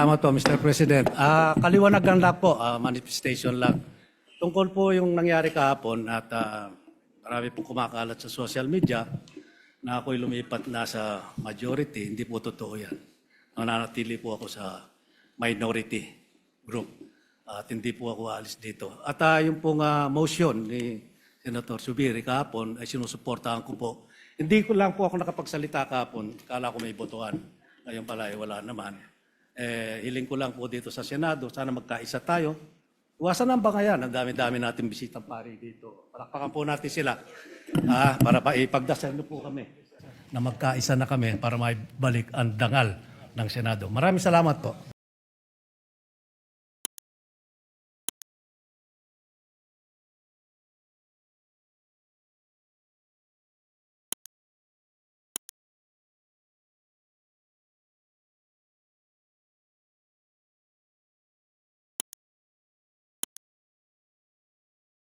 Salamat po, Mr. President. Kaliwanagan lang po, manifestation lang. Tungkol po yung nangyari kahapon at marami pong kumakalat sa social media na ako'y lumipat na sa majority. Hindi po totoo yan. Nananatili po ako sa minority group at hindi po ako alis dito. At yung pong motion ni Senator Zubiri kahapon ay sinusuportahan ko po. Hindi ko lang po ako nakapagsalita kahapon. Kala ko may botohan. Ngayon pala wala naman. Hiling ko lang po dito sa Senado, sana magkaisa tayo. Iwasan ang bangayan, ang dami-dami natin bisitang pari dito. Palakpakan po natin sila para ipagdasal po kami na magkaisa na kami para maibalik ang dangal ng Senado. Maraming salamat po.